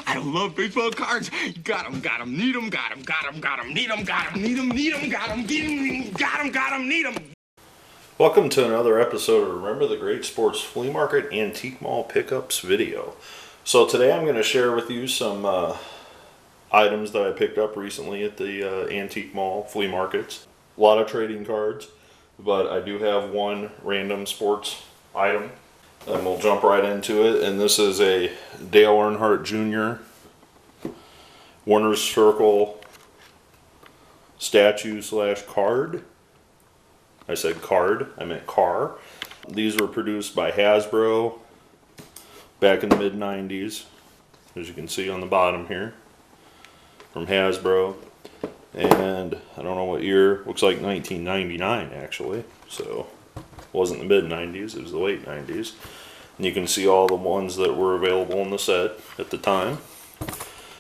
I love baseball cards. Got 'em, need 'em, got 'em, need 'em, need 'em, got 'em, need 'em. Welcome to another episode of Remember the Great Sports Flea Market Antique Mall Pickups video. So today I'm going to share with you some items that I picked up recently at the Antique Mall Flea Markets. A lot of trading cards, but I do have one random sports item. And we'll jump right into it. And this is a Dale Earnhardt Jr. Winner's Circle statue / card. I said card, I meant car. These were produced by Hasbro back in the mid-90s, as you can see on the bottom here, from Hasbro. And I don't know what year, looks like 1999 actually, so it wasn't the mid-90s, it was the late 90s. And you can see all the ones that were available in the set at the time.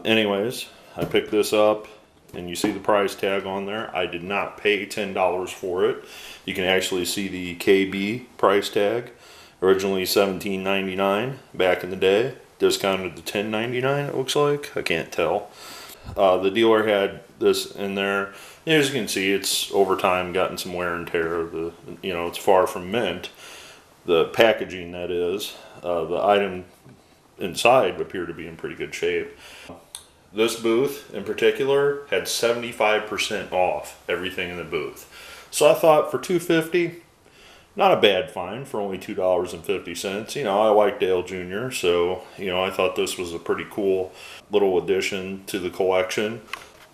Anyways, I picked this up, and you see the price tag on there. I did not pay $10 for it. You can actually see the KB price tag. Originally $17.99 back in the day. Discounted to $10.99 it looks like. I can't tell. The dealer had this in there. As you can see, it's over time gotten some wear and tear. It's far from mint. The packaging, that is. The item inside appeared to be in pretty good shape. This booth in particular had 75% off everything in the booth. So I thought for $2.50, not a bad find for only $2.50. I like Dale Jr., so I thought this was a pretty cool little addition to the collection.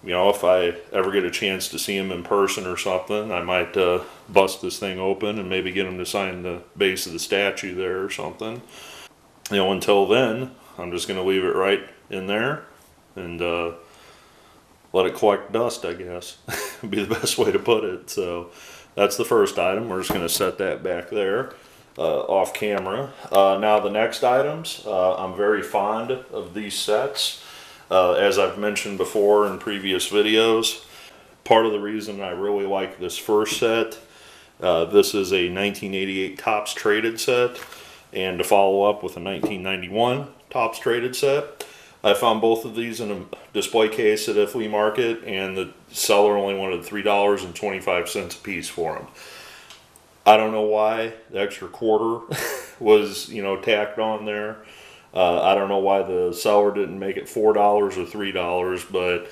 If I ever get a chance to see him in person or something, I might bust this thing open and maybe get him to sign the base of the statue there or something. Until then, I'm just going to leave it right in there and let it collect dust, I guess. Would be the best way to put it. So that's the first item. We're just going to set that back there off camera. Now the next items, I'm very fond of these sets. As I've mentioned before in previous videos, part of the reason I really like this first set, this is a 1988 Topps Traded set, and to follow up with a 1991 Topps Traded set. I found both of these in a display case at a flea market, and the seller only wanted $3.25 a piece for them. I don't know why the extra quarter was, tacked on there. I don't know why the seller didn't make it $4 or $3, but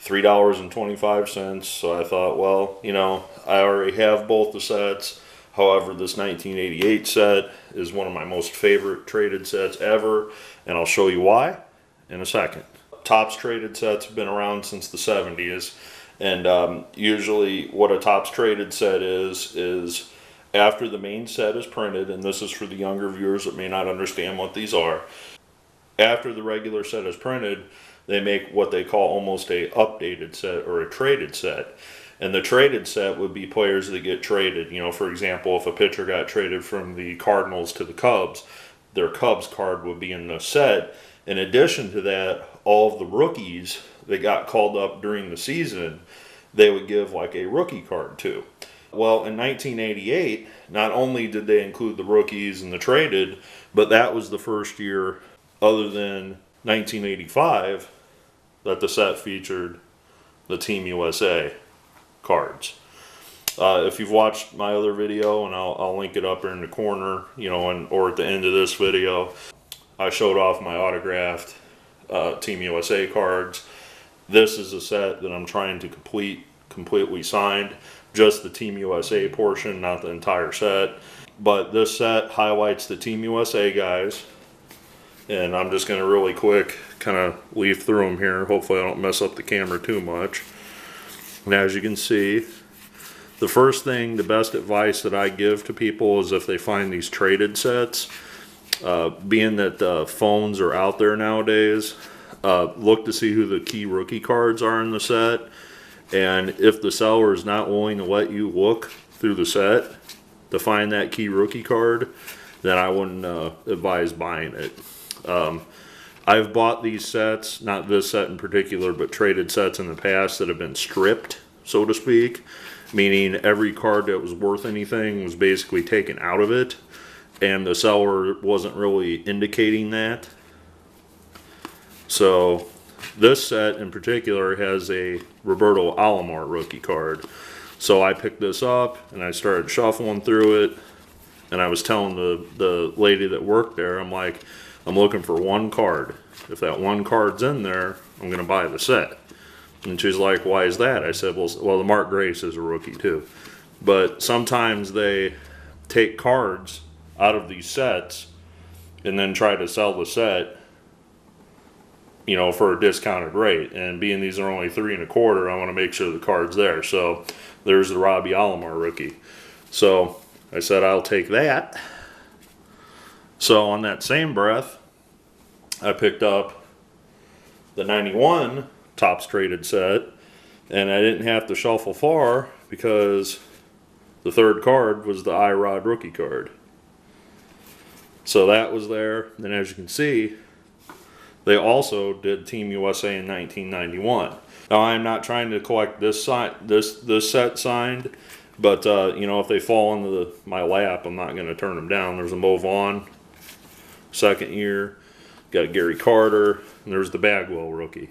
$3.25. So I thought, well, I already have both the sets. However, this 1988 set is one of my most favorite traded sets ever, and I'll show you why in a second. Topps traded sets have been around since the 70s, and usually what a Topps traded set is after the main set is printed, and this is for the younger viewers that may not understand what these are. After the regular set is printed, they make what they call almost a updated set or a traded set. And the traded set would be players that get traded. For example, if a pitcher got traded from the Cardinals to the Cubs, their Cubs card would be in the set. In addition to that, all of the rookies that got called up during the season, they would give like a rookie card to. Well, in 1988, not only did they include the rookies and the traded, but that was the first year, other than 1985, that the set featured the Team USA cards. If you've watched my other video, and I'll link it up in the corner, or at the end of this video, I showed off my autographed Team USA cards. This is a set that I'm trying to completely signed. Just the Team USA portion, not the entire set. But this set highlights the Team USA guys. And I'm just going to really quick kind of leaf through them here. Hopefully I don't mess up the camera too much. And as you can see, the first thing, the best advice that I give to people is if they find these traded sets, being that phones are out there nowadays, look to see who the key rookie cards are in the set. And if the seller is not willing to let you look through the set to find that key rookie card, then I wouldn't advise buying it. I've bought these sets, not this set in particular, but traded sets in the past that have been stripped, so to speak, meaning every card that was worth anything was basically taken out of it, and the seller wasn't really indicating that. So this set in particular has a Roberto Alomar rookie card. So I picked this up and I started shuffling through it, and I was telling the lady that worked there, I'm like, I'm looking for one card. If that one card's in there, I'm going to buy the set. And she's like, why is that? I said, well, the Mark Grace is a rookie too. But sometimes they take cards out of these sets and then try to sell the set, you know, for a discounted rate. And being these are only 3 1/4, I want to make sure the card's there. So there's the Robbie Alomar rookie. So I said, I'll take that. So on that same breath, I picked up the 91 Topps Traded set, and I didn't have to shuffle far because the third card was the iRod rookie card. So that was there. And as you can see, they also did Team USA in 1991. Now I'm not trying to collect this set signed, but you know, if they fall into my lap, I'm not going to turn them down. There's a Mo Vaughn, second year. Got a Gary Carter, and there's the Bagwell rookie.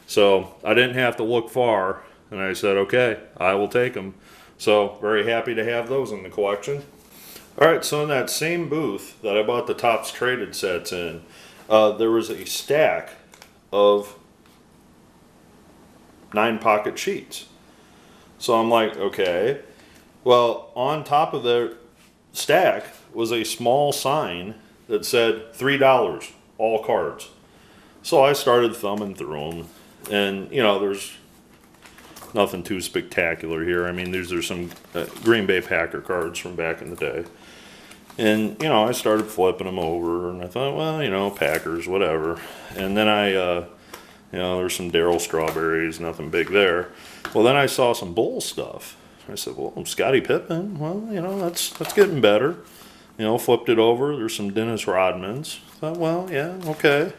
So I didn't have to look far, and I said, okay, I will take them. So very happy to have those in the collection. All right, so in that same booth that I bought the Topps Traded sets in, there was a stack of 9-pocket sheets. So I'm like, okay. Well, on top of the stack was a small sign that said $3, all cards. So I started thumbing through them, and you know, there's nothing too spectacular here. I mean, these are some Green Bay Packer cards from back in the day. And, you know, I started flipping them over, and I thought, well, you know, Packers, whatever. And then you know, there's some Darryl Strawberries, nothing big there. Well, then I saw some Bull stuff. I said, well, Scottie Pippen, well, you know, that's getting better. You know, flipped it over. There's some Dennis Rodmans. Thought, well, yeah, okay.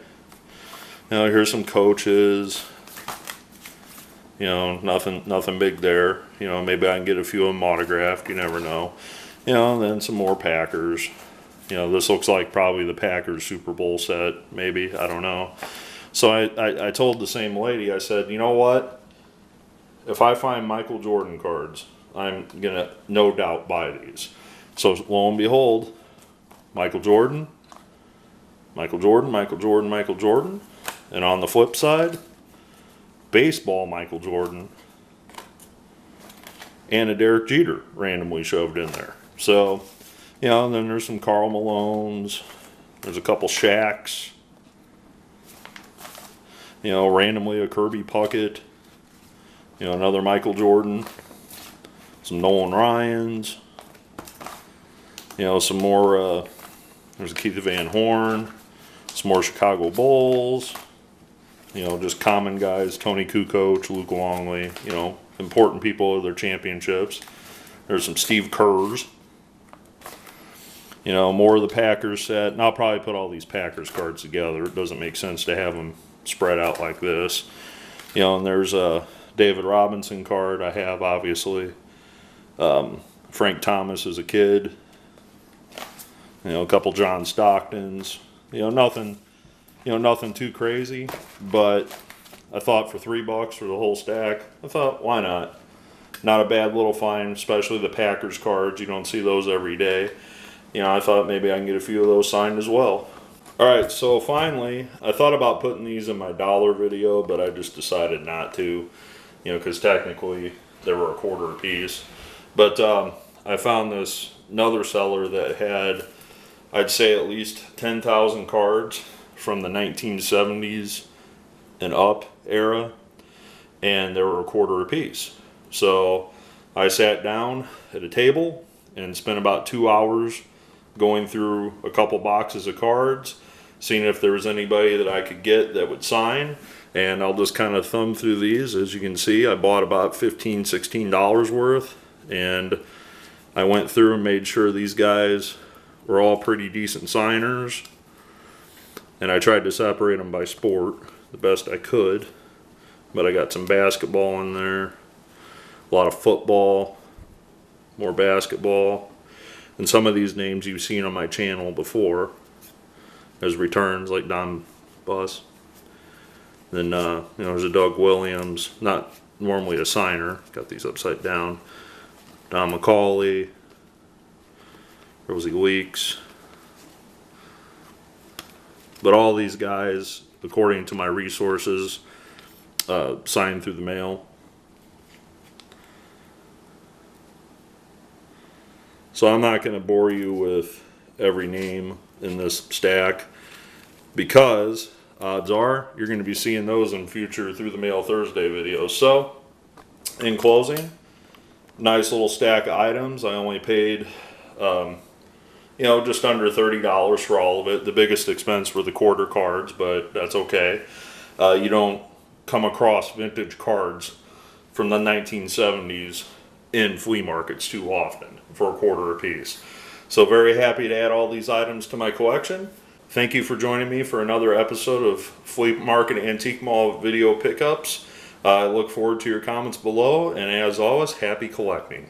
You know, here's some coaches. You know, nothing big there. You know, maybe I can get a few of them autographed. You never know. You know, and then some more Packers. You know, this looks like probably the Packers Super Bowl set, maybe. I don't know. So I told the same lady, I said, you know what? If I find Michael Jordan cards, I'm going to no doubt buy these. So lo and behold, Michael Jordan, Michael Jordan, Michael Jordan, Michael Jordan. And on the flip side, baseball Michael Jordan and a Derek Jeter randomly shoved in there. So, you know, and then there's some Karl Malones. There's a couple Shaqs. You know, randomly a Kirby Puckett. You know, another Michael Jordan. Some Nolan Ryans. You know, some more, there's a Keith Van Horn. Some more Chicago Bulls. You know, just common guys. Tony Kukoc, Luke Longley. You know, important people of their championships. There's some Steve Kerrs. You know, more of the Packers set. And I'll probably put all these Packers cards together. It doesn't make sense to have them spread out like this. You know, and there's a David Robinson card I have, obviously. Frank Thomas as a kid. You know, a couple John Stocktons. You know, nothing too crazy. But I thought for $3 for the whole stack, I thought, why not? Not a bad little find, especially the Packers cards. You don't see those every day. You know, I thought maybe I can get a few of those signed as well. Alright, so finally, I thought about putting these in my dollar video, but I just decided not to. You know, because technically they were $1/4 a piece. But I found this another seller that had, I'd say, at least 10,000 cards from the 1970s and up era, and they were $1/4 a piece. So I sat down at a table and spent about 2 hours going through a couple boxes of cards, seeing if there was anybody that I could get that would sign. And I'll just kind of thumb through these. As you can see, I bought about $15, $16 worth, and I went through and made sure these guys were all pretty decent signers, and I tried to separate them by sport the best I could. But I got some basketball in there, a lot of football, more basketball, and some of these names you've seen on my channel before as returns, like Don Bus. Then, you know, there's a Doug Williams, not normally a signer. Got these upside down. Don McCauley, Rosie Weeks. But all these guys, according to my resources, signed through the mail. So I'm not going to bore you with every name in this stack, because odds are you're going to be seeing those in future Through the Mail Thursday videos. So, in closing, nice little stack of items. I only paid, you know, just under $30 for all of it. The biggest expense were the quarter cards, but that's okay. You don't come across vintage cards from the 1970s in flea markets too often for a quarter a piece. So very happy to add all these items to my collection. Thank you for joining me for another episode of Flea Market Antique Mall video pickups. I look forward to your comments below, and as always, happy collecting.